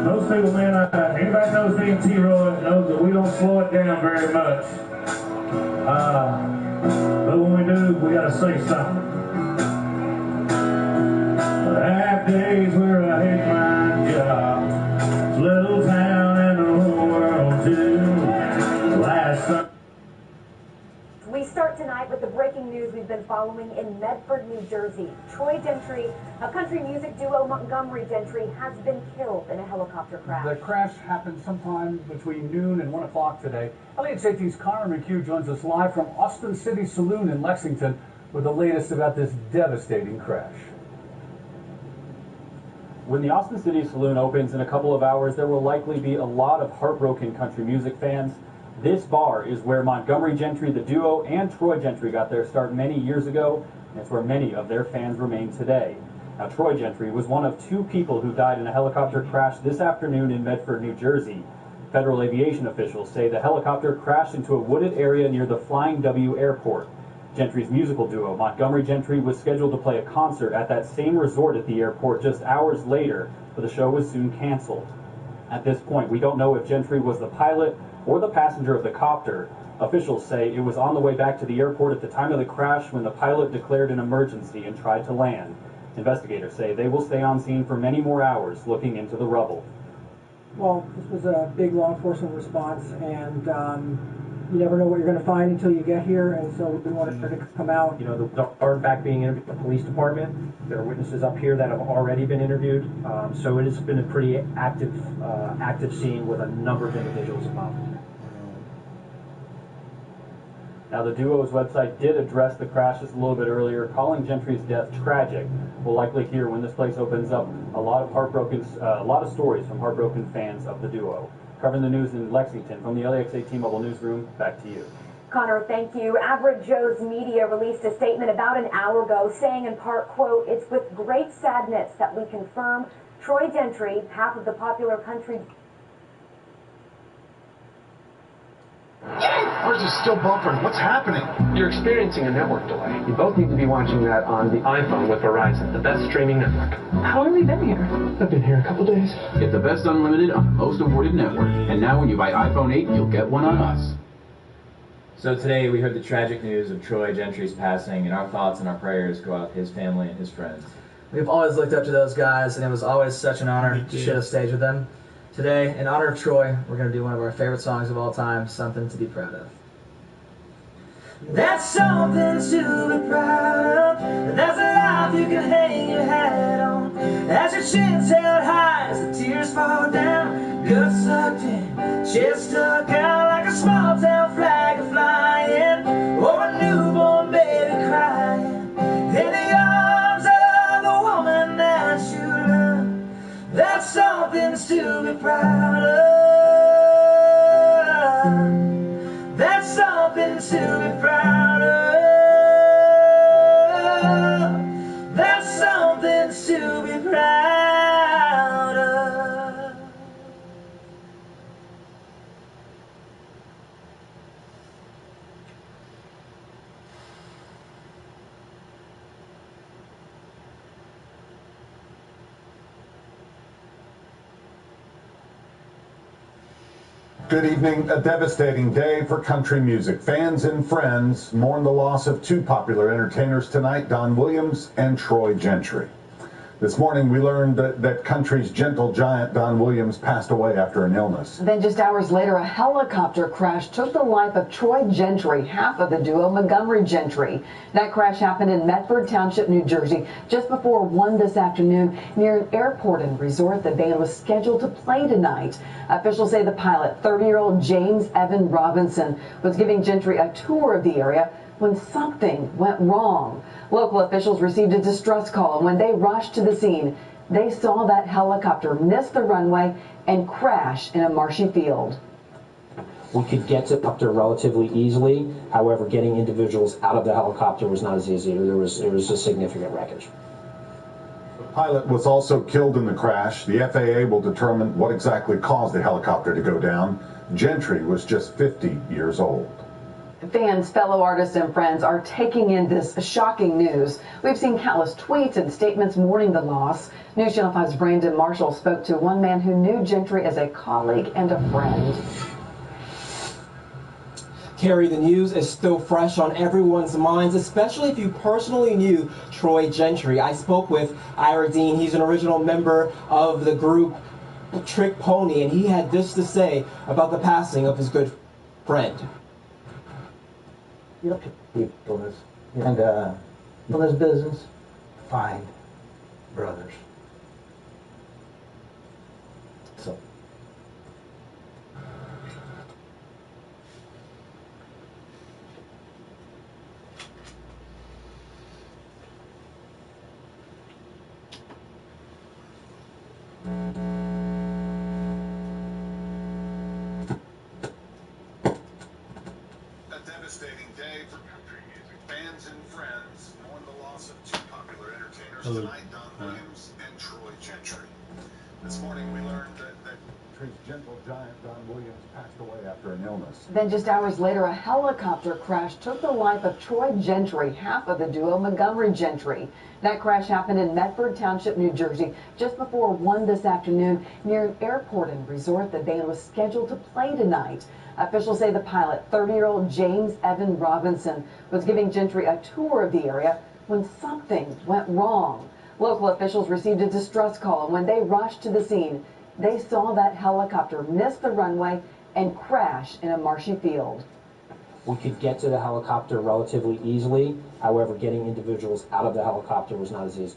Most people, man, anybody knows DMT Roy knows that we don't slow it down very much. But when we do, we gotta say something. I have days where I hate my job. Little town and the whole world too. Last Sunday. We start tonight with the breaking news we've been following in Medford, New Jersey. Troy Gentry, a country music duo Montgomery Gentry, has been killed in a helicopter crash. The crash happened sometime between noon and 1 o'clock today. Elliott Safety's Connor McHugh joins us live from Austin City Saloon in Lexington with the latest about this devastating crash. When the Austin City Saloon opens in a couple of hours, there will likely be a lot of heartbroken country music fans. This bar is where Montgomery Gentry, the duo, and Troy Gentry got their start many years ago, and it's where many of their fans remain today. Now, Troy Gentry was one of 2 people who died in a helicopter crash this afternoon in Medford, New Jersey. Federal aviation officials say the helicopter crashed into a wooded area near the Flying W airport. Gentry's musical duo, Montgomery Gentry, was scheduled to play a concert at that same resort at the airport just hours later, but the show was soon canceled. At this point, we don't know if Gentry was the pilot or the passenger of the copter. Officials say it was on the way back to the airport at the time of the crash when the pilot declared an emergency and tried to land. Investigators say they will stay on scene for many more hours looking into the rubble. Well, this was a big law enforcement response, and you never know what you're going to find until you get here, and so we wanted her to come out. You know, the are back being interviewed at the police department. There are witnesses up here that have already been interviewed, so it has been a pretty active scene with a number of individuals involved. Now, the duo's website did address the crash just a little bit earlier, calling Gentry's death tragic. We'll likely hear when this place opens up a lot of stories from heartbroken fans of the duo. Covering the news in Lexington from the LAX8 T-Mobile Newsroom, back to you. Connor, thank you. Average Joe's Media released a statement about an hour ago saying in part, quote, "It's with great sadness that we confirm Troy Gentry, half of the popular country..." Ours is still buffering. What's happening? You're experiencing a network delay. You both need to be watching that on the iPhone with Verizon, the best streaming network. How long have you been here? I've been here a couple days. Get the best unlimited on the most awarded network. And now when you buy iPhone 8, you'll get one on us. So today we heard the tragic news of Troy Gentry's passing, and our thoughts and our prayers go out to his family and his friends. We've always looked up to those guys, and it was always such an honor to share the stage with them. Today, in honor of Troy, we're going to do one of our favorite songs of all time, Something to Be Proud of. That's something to be proud of. That's a life you can hang your hat on. As your chin's held high, as the tears fall down, guts sucked in, chest stuck out like a small town flag flying, or a newborn baby crying in the arms of the woman that you love. That's something to be proud of. That's something to be proud of. That's something to be proud of. Good evening. A devastating day for country music. Fans and friends mourn the loss of 2 popular entertainers tonight, Don Williams and Troy Gentry. This morning we learned that country's gentle giant Don Williams passed away after an illness. Then just hours later, a helicopter crash took the life of Troy Gentry, half of the duo Montgomery Gentry. That crash happened in Medford Township, New Jersey, just before 1 this afternoon near an airport and resort the band was scheduled to play tonight. Officials say the pilot, 30-year-old James Evan Robinson, was giving Gentry a tour of the area when something went wrong. Local officials received a distress call, and when they rushed to the scene, they saw that helicopter miss the runway and crash in a marshy field. We could get to up there relatively easily. However, getting individuals out of the helicopter was not as easy. There was a significant wreckage. The pilot was also killed in the crash. The FAA will determine what exactly caused the helicopter to go down. Gentry was just 50 years old. Fans, fellow artists, and friends are taking in this shocking news. We've seen countless tweets and statements mourning the loss. News Channel 5's Brandon Marshall spoke to one man who knew Gentry as a colleague and a friend. Carrie, the news is still fresh on everyone's minds, especially if you personally knew Troy Gentry. I spoke with Ira Dean. He's an original member of the group Trick Pony, and he had this to say about the passing of his good friend. You know, people and in this business, find brothers. So. A devastating day for country music. Fans and friends mourn the loss of two popular entertainers tonight, Don Williams and Troy Gentry. This morning we learned that country's gentle giant Don Williams passed away after an illness. Then just hours later, a helicopter crash took the life of Troy Gentry, half of the duo Montgomery Gentry. That crash happened in Medford Township, New Jersey, just before 1 this afternoon near an airport and resort. The band was scheduled to play tonight. Officials say the pilot, 30-year-old James Evan Robinson, was giving Gentry a tour of the area when something went wrong. Local officials received a distress call, and when they rushed to the scene, they saw that helicopter miss the runway and crash in a marshy field. We could get to the helicopter relatively easily. However, getting individuals out of the helicopter was not as easy.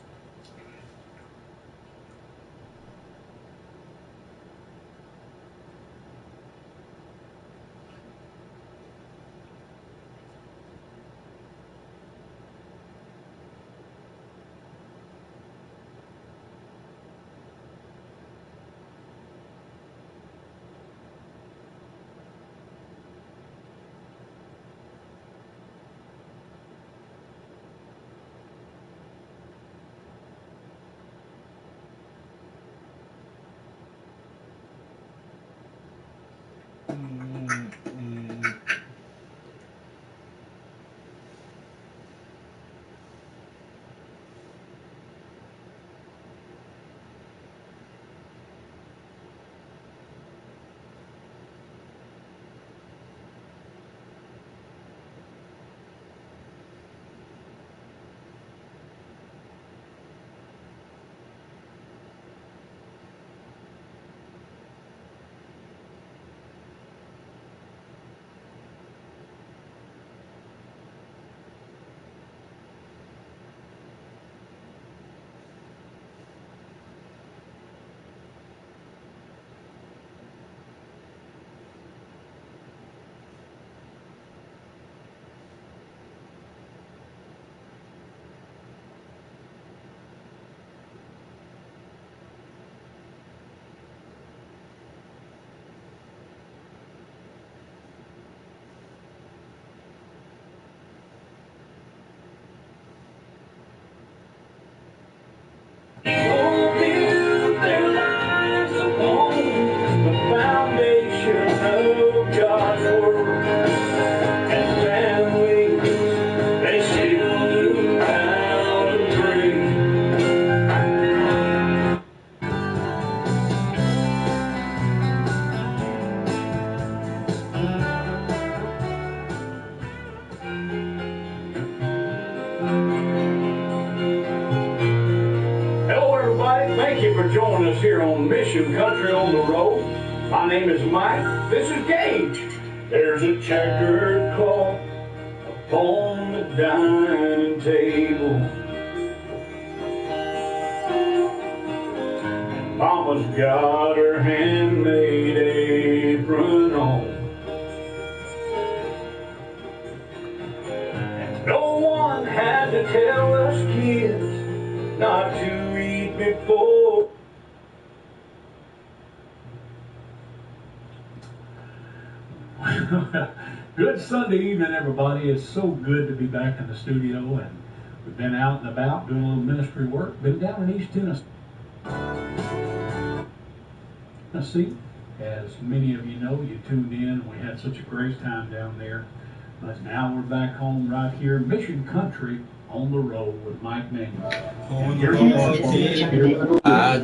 Thank you for joining us here on Mission Country on the Road. My name is Mike. This is Gage. There's a checkered cloth upon the dining table. Mama's got her handmade apron on. And no one had to tell us kids not to eat before. Good Sunday evening, everybody. It's so good to be back in the studio, and we've been out and about doing a little ministry work. Been down in East Tennessee. As many of you know, you tuned in. We had such a great time down there. But now we're back home right here, Mission Country on the road with Mike Manuel. I